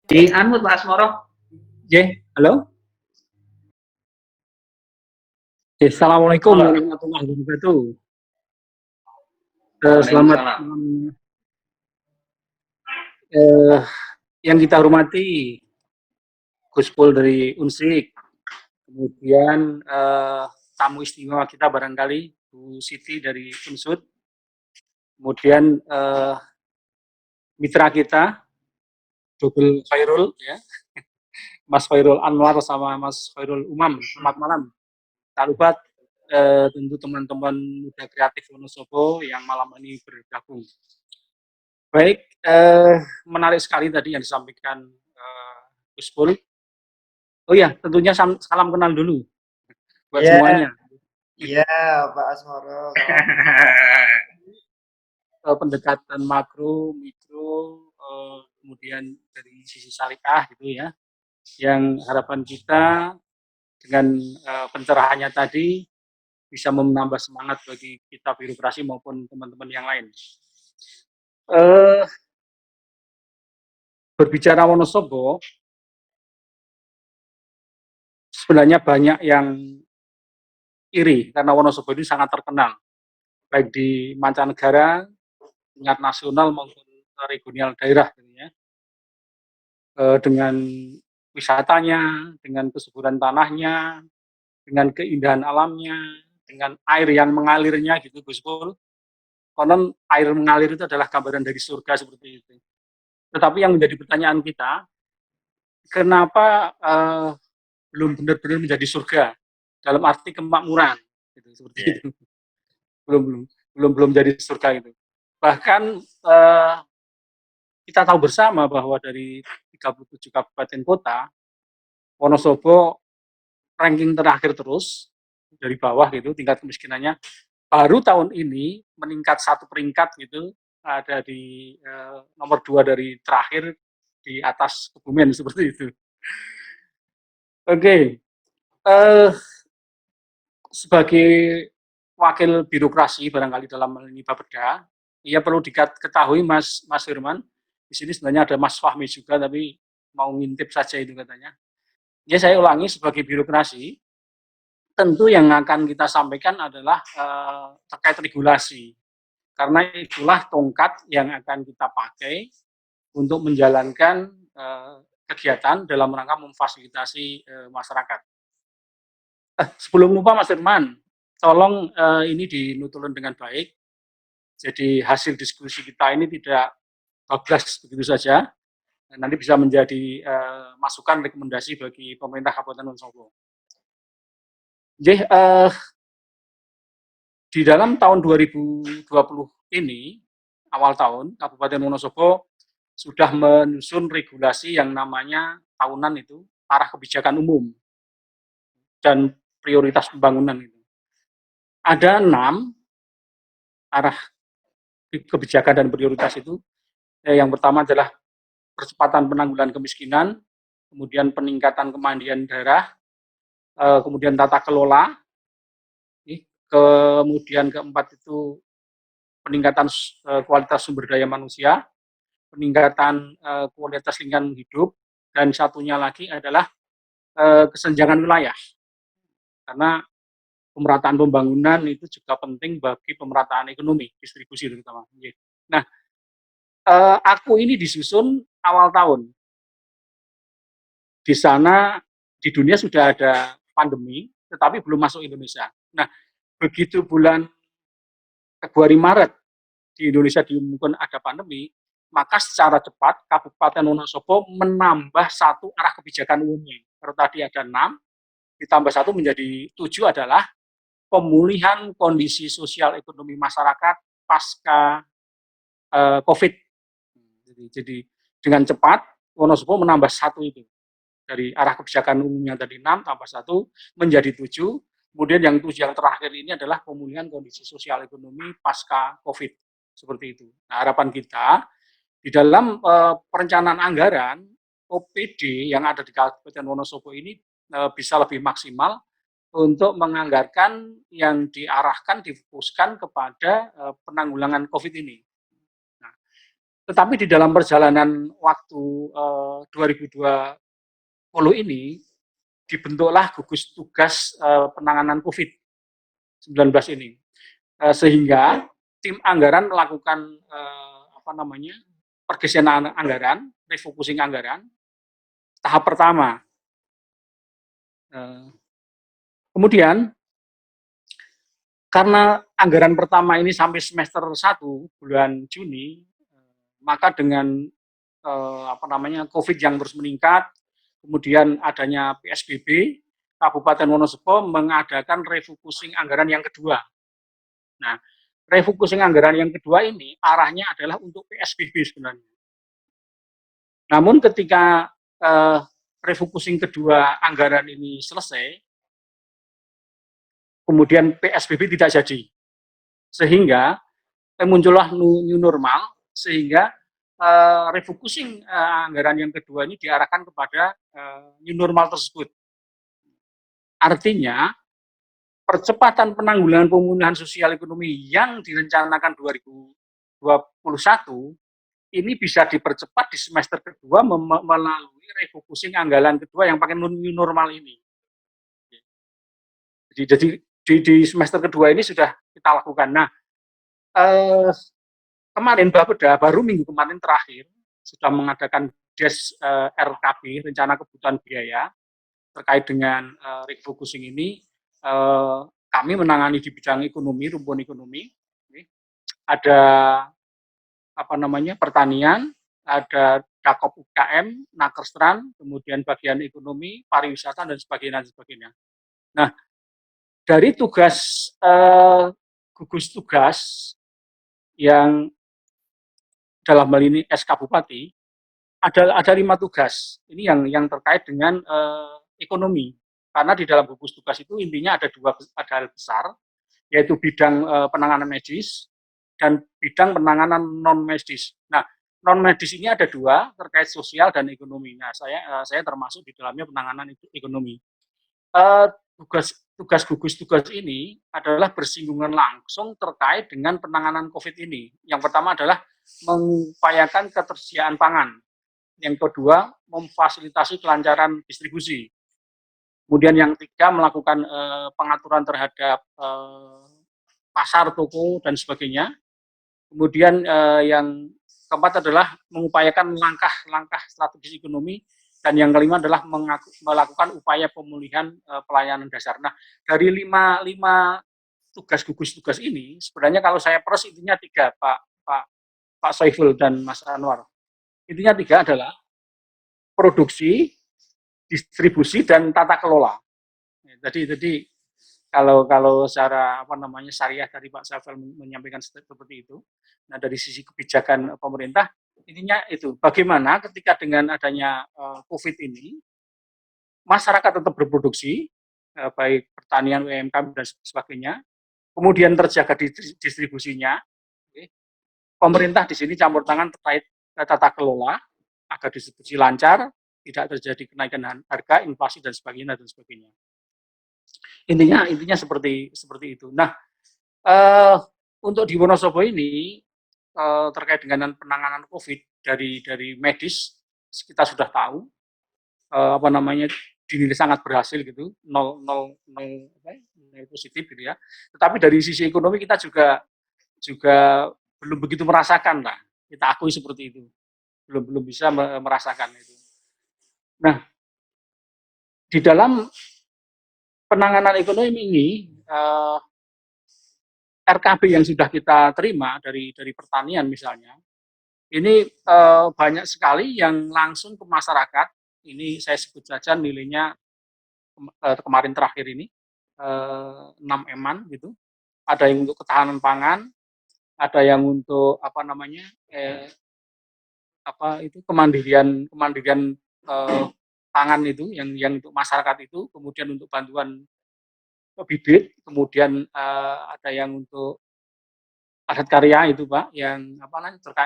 Di anu Pak Asmoro, J, halo? Assalamualaikum Halo, warahmatullahi wabarakatuh. Selamat Waalaikumsalam. malam, eh, yang kita hormati Gus Pul dari Unsik, kemudian tamu istimewa kita barangkali Bu Siti dari Unsud, kemudian mitra kita Double Khairul ya, Mas Khairul Anwar sama Mas Khairul Umam. Selamat malam. Tak lupa tentu teman-teman muda kreatif Wonosobo yang malam ini bergabung. Baik, menarik sekali tadi yang disampaikan Gus Pul. Oh ya, tentunya salam kenal dulu buat Iya, semuanya. iya Pak Asmoro, salam. Pendekatan makro, mikro, kemudian dari sisi syariah gitu ya. Yang harapan kita dengan pencerahannya tadi bisa menambah semangat bagi kita birokrasi maupun teman-teman yang lain. Berbicara Wonosobo, sebenarnya banyak yang iri karena Wonosobo ini sangat terkenal baik di mancanegara, tingkat nasional maupun regional daerah gitu ya. Dengan wisatanya, dengan kesuburan tanahnya, dengan keindahan alamnya, dengan air yang mengalirnya gitu Gus Pul. Konon air mengalir itu adalah gambaran dari surga seperti itu. Tetapi yang menjadi pertanyaan kita, kenapa belum benar-benar menjadi surga dalam arti kemakmuran gitu, seperti Iya. itu. Belum belum belum jadi surga itu. Bahkan kita tahu bersama bahwa dari 37 kabupaten kota, Wonosobo ranking terakhir terus dari bawah gitu tingkat kemiskinannya. Baru tahun ini meningkat satu peringkat gitu, ada di nomor 2 dari terakhir di atas Kebumen seperti itu. Oke, sebagai wakil birokrasi barangkali dalam hal ini Bapeda, ya perlu diketahui Mas Firman, di sini sebenarnya ada Mas Fahmi juga tapi mau ngintip saja itu katanya. Ya saya ulangi, sebagai birokrasi tentu yang akan kita sampaikan adalah terkait regulasi, karena itulah tongkat yang akan kita pakai untuk menjalankan kegiatan dalam rangka memfasilitasi masyarakat. Sebelum lupa Mas Firman, tolong ini dinutulun dengan baik. Jadi hasil diskusi kita ini tidak bablas begitu saja. Nanti bisa menjadi masukan rekomendasi bagi pemerintah Kabupaten Wonosobo. Jadi di dalam tahun 2020 ini, awal tahun, Kabupaten Wonosobo sudah menyusun regulasi yang namanya tahunan itu, arah kebijakan umum dan prioritas pembangunan itu. Ada 6 arah kebijakan dan prioritas itu. Yang pertama adalah percepatan penanggulangan kemiskinan, kemudian peningkatan kemandirian daerah, kemudian tata kelola, kemudian keempat itu peningkatan kualitas sumber daya manusia, peningkatan kualitas lingkungan hidup, dan satunya lagi adalah kesenjangan wilayah. Karena pemerataan pembangunan itu juga penting bagi pemerataan ekonomi, distribusi terutama. Nah, aku ini disusun awal tahun. Di sana, di dunia sudah ada pandemi, tetapi belum masuk Indonesia. Nah, begitu bulan Februari Maret di Indonesia diumumkan ada pandemi, maka secara cepat Kabupaten Wonosobo menambah satu arah kebijakan umumnya. Kalau tadi ada 6, ditambah satu menjadi 7 adalah pemulihan kondisi sosial ekonomi masyarakat pasca COVID. Jadi dengan cepat Wonosobo menambah satu itu. Dari arah kebijakan umumnya tadi 6 tambah 1 menjadi 7. Kemudian yang 7 yang terakhir ini adalah pemulihan kondisi sosial ekonomi pasca COVID. Seperti itu. Nah, harapan kita di dalam perencanaan anggaran OPD yang ada di Kabupaten Wonosobo ini bisa lebih maksimal untuk menganggarkan yang diarahkan, difokuskan kepada penanggulangan COVID ini. Nah, Tetapi di dalam perjalanan waktu 2020 ini dibentuklah gugus tugas penanganan COVID-19 ini, sehingga tim anggaran melakukan pergeseran anggaran, refocusing anggaran tahap pertama. Kemudian karena anggaran pertama ini sampai semester 1 bulan Juni, maka dengan COVID yang terus meningkat, kemudian adanya PSBB, Kabupaten Wonosobo mengadakan refocusing anggaran yang kedua. Nah, refocusing anggaran yang kedua ini arahnya adalah untuk PSBB sebenarnya. Namun ketika refocusing kedua anggaran ini selesai, kemudian PSBB tidak jadi, sehingga muncullah new normal, sehingga refocusing anggaran yang kedua ini diarahkan kepada new normal tersebut. Artinya, percepatan penanggulangan pemulihan sosial ekonomi yang direncanakan 2021 ini bisa dipercepat di semester kedua melalui refocusing anggaran kedua yang pakai new normal ini. Jadi di semester kedua ini sudah kita lakukan. Nah, kemarin Bapeda baru minggu kemarin terakhir sudah mengadakan DES RKB, rencana kebutuhan biaya terkait dengan refocusing ini. Kami menangani di bidang ekonomi, rumpun ekonomi. Ada pertanian, ada Dakop UKM, Nakerstran, kemudian bagian ekonomi, pariwisata dan sebagainya. Nah, dari tugas gugus tugas yang dalam hal ini SK Bupati ada 5 tugas. Ini yang terkait dengan ekonomi. Karena di dalam gugus tugas itu intinya ada hal besar, yaitu bidang penanganan medis dan bidang penanganan non medis. Nah, non medis ini ada 2 terkait sosial dan ekonomi. Nah, saya termasuk di dalamnya penanganan ekonomi. Tugas gugus tugas ini adalah bersinggungan langsung terkait dengan penanganan COVID ini. Yang pertama adalah mengupayakan ketersediaan pangan. Yang kedua, memfasilitasi kelancaran distribusi. Kemudian yang ketiga, melakukan pengaturan terhadap pasar, toko, dan sebagainya. Kemudian yang keempat adalah mengupayakan langkah-langkah strategis ekonomi. Dan yang kelima adalah melakukan upaya pemulihan pelayanan dasar. Nah, dari 5 tugas gugus tugas ini, sebenarnya kalau saya peres intinya 3, Pak Soiful dan Mas Anwar. Intinya 3 adalah produksi, distribusi, dan tata kelola. Jadi kalau secara syariah tadi Pak Soiful menyampaikan seperti itu. Nah, dari sisi kebijakan pemerintah, intinya itu, bagaimana ketika dengan adanya COVID ini, masyarakat tetap berproduksi, baik pertanian, UMKM, dan sebagainya, kemudian terjaga distribusinya, pemerintah di sini campur tangan terkait tata kelola, agar distribusi lancar, tidak terjadi kenaikan harga, inflasi, dan sebagainya. Intinya seperti itu. Nah, untuk di Wonosobo ini, terkait dengan penanganan COVID dari medis, kita sudah tahu dinilai sangat berhasil gitu, nol positif gitu ya. Tetapi dari sisi ekonomi kita juga belum begitu merasakan lah, kita akui seperti itu, belum bisa merasakan itu. Nah, di dalam penanganan ekonomi ini, RKB yang sudah kita terima dari pertanian misalnya, ini banyak sekali yang langsung ke masyarakat. Ini saya sebut saja nilainya kemarin terakhir ini 6 M-an gitu. Ada yang untuk ketahanan pangan, ada yang untuk kemandirian pangan itu yang untuk masyarakat itu, kemudian untuk bantuan bibit, kemudian ada yang untuk padat karya itu Pak, yang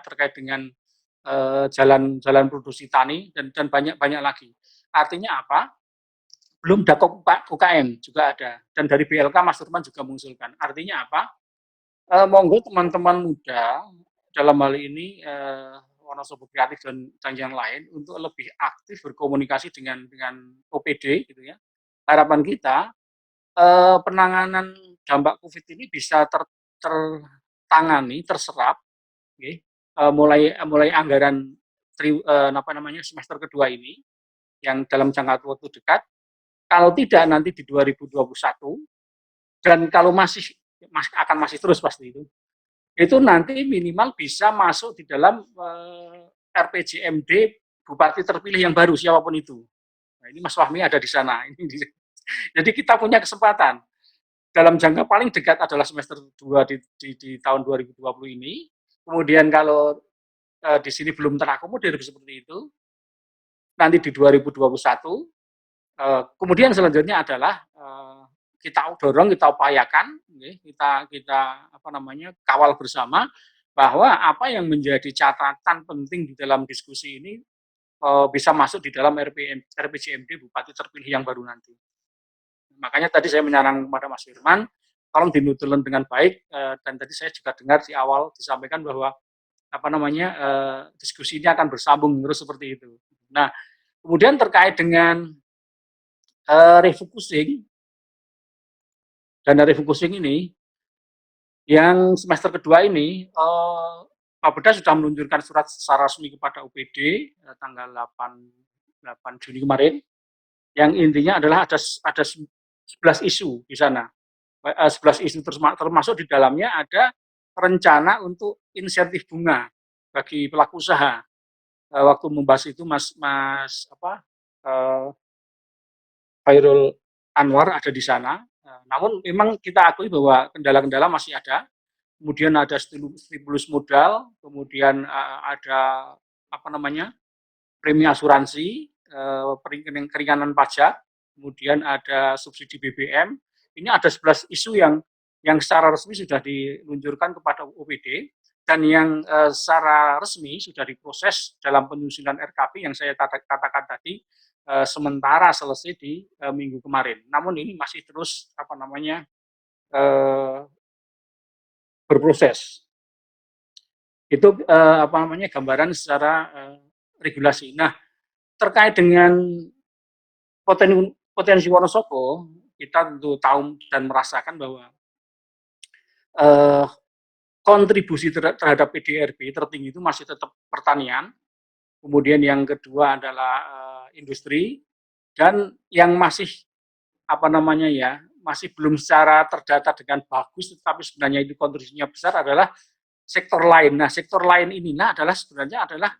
terkait dengan jalan produksi tani dan banyak lagi. Artinya apa? Belum Dakop UKM juga ada, dan dari BLK Mas Turman juga mengusulkan. Artinya apa? Monggo teman-teman muda dalam hal ini Wonosobo Kreatif dan yang lain untuk lebih aktif berkomunikasi dengan OPD gitu ya. Harapan kita penanganan dampak COVID ini bisa tertangani, terserap, okay, mulai anggaran semester kedua ini yang dalam jangka waktu dekat. Kalau tidak nanti di 2021 dan kalau masih terus pasti itu nanti minimal bisa masuk di dalam RPJMD Bupati terpilih yang baru siapapun itu. Nah, ini Mas Fahmi ada di sana. Jadi kita punya kesempatan dalam jangka paling dekat adalah semester 2 di tahun 2020 ini. Kemudian kalau di sini belum terakomodir seperti itu, nanti di 2021. Kemudian selanjutnya adalah kita dorong, kita upayakan, kita kawal bersama bahwa apa yang menjadi catatan penting di dalam diskusi ini bisa masuk di dalam RPJMD Bupati terpilih yang baru nanti. Makanya tadi saya menyarankan kepada Mas Firman, tolong dinutulen dengan baik, dan tadi saya juga dengar di awal disampaikan bahwa diskusi ini akan bersambung terus seperti itu. Nah, kemudian terkait dengan refocusing, dana refocusing ini, yang semester kedua ini, Bapeda sudah meluncurkan surat secara resmi kepada UPD tanggal 8 Juni kemarin, yang intinya adalah ada 11 isu di sana. 11 isu termasuk di dalamnya ada rencana untuk insentif bunga bagi pelaku usaha. Waktu membahas itu Khairul Anwar ada di sana. Namun memang kita akui bahwa kendala-kendala masih ada. Kemudian ada stimulus modal, kemudian ada premi asuransi, keringanan pajak, kemudian ada subsidi BBM. Ini ada 11 isu yang secara resmi sudah diluncurkan kepada OPD dan yang secara resmi sudah diproses dalam penyusunan RKP yang saya katakan tadi, sementara selesai di minggu kemarin. Namun ini masih terus berproses. Itu gambaran secara regulasi. Nah, terkait dengan potensi Wonosobo, kita tentu tahu dan merasakan bahwa kontribusi terhadap PDRB tertinggi itu masih tetap pertanian, kemudian yang kedua adalah industri, dan yang masih masih belum secara terdata dengan bagus, tetapi sebenarnya itu kontribusinya besar adalah sektor lain. Nah, sektor lain ini adalah sebenarnya adalah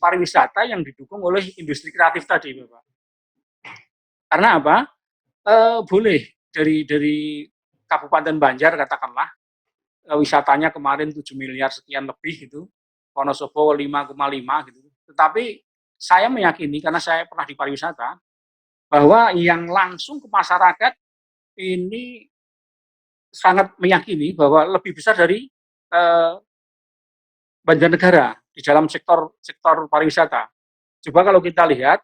pariwisata yang didukung oleh industri kreatif tadi, Bapak. Karena apa? Boleh dari Kabupaten Banjar katakanlah wisatanya kemarin 7 miliar sekian lebih gitu, Wonosobo 5,5 gitu. Tetapi saya meyakini karena saya pernah di pariwisata bahwa yang langsung ke masyarakat ini sangat meyakini bahwa lebih besar dari Banjarnegara di dalam sektor pariwisata. Coba kalau kita lihat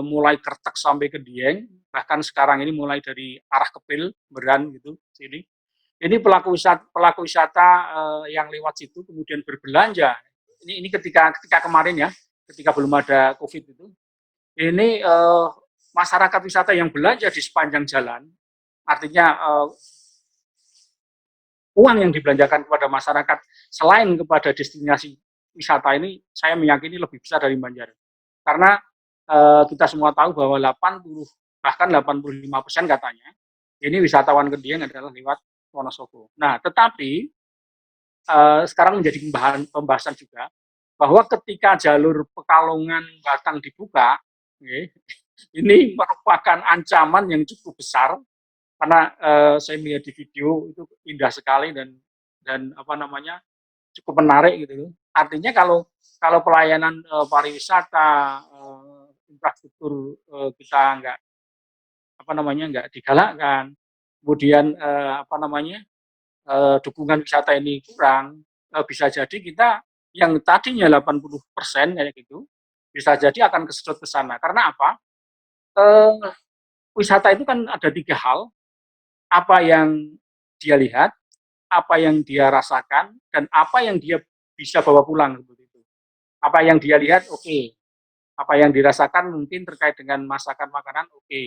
mulai Kertek sampai ke Dieng, bahkan sekarang ini mulai dari arah Kepil, Meran gitu sini. Ini pelaku wisata yang lewat situ kemudian berbelanja. Ini ketika kemarin ya, ketika belum ada COVID itu. Ini masyarakat wisata yang belanja di sepanjang jalan, artinya uang yang dibelanjakan kepada masyarakat selain kepada destinasi wisata ini, saya meyakini lebih besar dari Banjar. Karena kita semua tahu bahwa 85% katanya, ini wisatawan ke Dieng adalah lewat Wonosobo. Nah, tetapi sekarang menjadi pembahasan juga bahwa ketika jalur Pekalongan Batang dibuka, ini merupakan ancaman yang cukup besar karena saya melihat di video itu indah sekali dan cukup menarik gitu. Artinya kalau pelayanan pariwisata infrastruktur kita nggak digalakkan, kemudian dukungan wisata ini kurang, bisa jadi kita yang tadinya 80% kayak gitu, bisa jadi akan kesedot ke sana. Karena apa? Wisata itu kan ada 3 hal, apa yang dia lihat, apa yang dia rasakan, dan apa yang dia bisa bawa pulang. Apa yang dia lihat oke, apa yang dirasakan mungkin terkait dengan masakan makanan oke,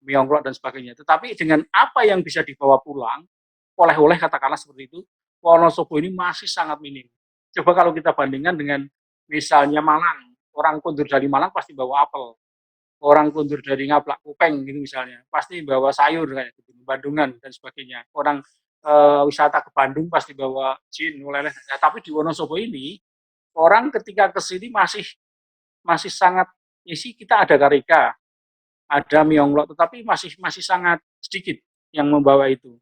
mie ongklok dan sebagainya. Tetapi dengan apa yang bisa dibawa pulang, oleh-oleh katakanlah seperti itu, Wonosobo ini masih sangat minim. Coba kalau kita bandingkan dengan misalnya Malang, orang kundur dari Malang pasti bawa apel, orang kundur dari Ngablak Kupeng gitu misalnya, pasti bawa sayur kayak gitu, Bandungan dan sebagainya. Orang wisata ke Bandung pasti bawa jin, oleh-oleh. Nah, tapi di Wonosobo ini orang ketika ke sini masih masih sangat ya sih kita ada karika, ada mionglok, tetapi masih masih sangat sedikit yang membawa itu.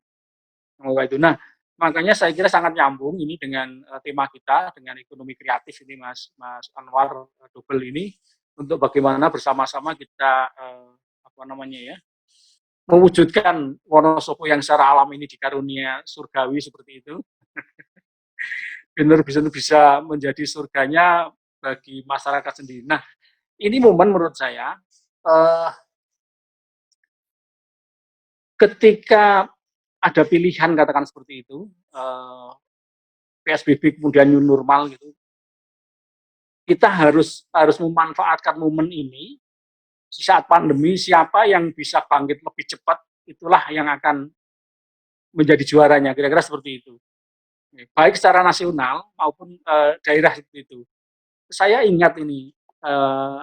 Membawa itu. Nah, makanya saya kira sangat nyambung ini dengan tema kita dengan ekonomi kreatif ini Mas Mas Anwar Double ini untuk bagaimana bersama-sama kita apa namanya ya mewujudkan Wonosobo yang secara alam ini dikarunia surgawi seperti itu, benar-benar bisa menjadi surganya bagi masyarakat sendiri. Nah, ini momen menurut saya eh, ketika ada pilihan katakan seperti itu, PSBB kemudian new normal gitu, kita harus harus memanfaatkan momen ini di saat pandemi siapa yang bisa bangkit lebih cepat itulah yang akan menjadi juaranya kira-kira seperti itu baik secara nasional maupun daerah itu. Saya ingat ini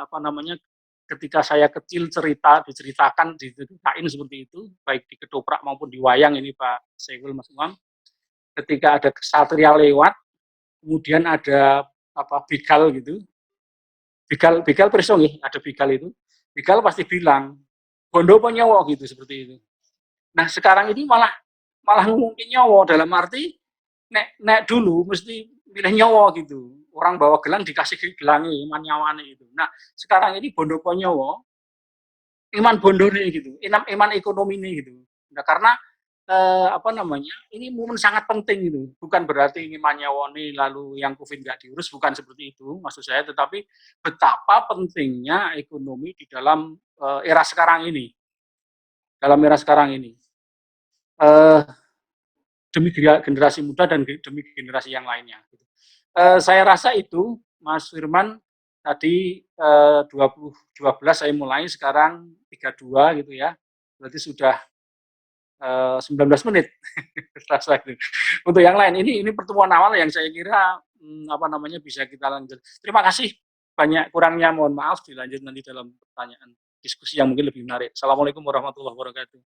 apa namanya ketika saya kecil diceritakan diceritain seperti itu baik di ketoprak maupun di wayang ini Pak Sewil Mas Umam ketika ada kesatria lewat kemudian ada apa begal gitu begal begal perso nih ada begal itu begal pasti bilang bondo apa nyawa gitu seperti itu. Nah sekarang ini malah malah ngomongin nyawa dalam arti nek dulu mesti milih nyawa gitu. Orang bawa gelang dikasih gelangi iman nyawane itu. Nah sekarang ini bondo apa nyawa iman bondone gitu, iman ekonomi ini gitu. Nah karena apa namanya ini momen sangat penting gitu. Bukan berarti iman nyawone lalu yang COVID nggak diurus, bukan seperti itu maksud saya. Tetapi betapa pentingnya ekonomi di dalam era sekarang ini, dalam era sekarang ini. Uh, demi generasi muda dan demi generasi yang lainnya. Saya rasa itu, Mas Firman, tadi 2012 saya mulai, sekarang 32 gitu ya, berarti sudah 19 menit. Untuk yang lain, ini pertemuan awal yang saya kira apa namanya bisa kita lanjut. Terima kasih banyak kurangnya mohon maaf dilanjut nanti dalam pertanyaan diskusi yang mungkin lebih menarik. Assalamualaikum warahmatullahi wabarakatuh.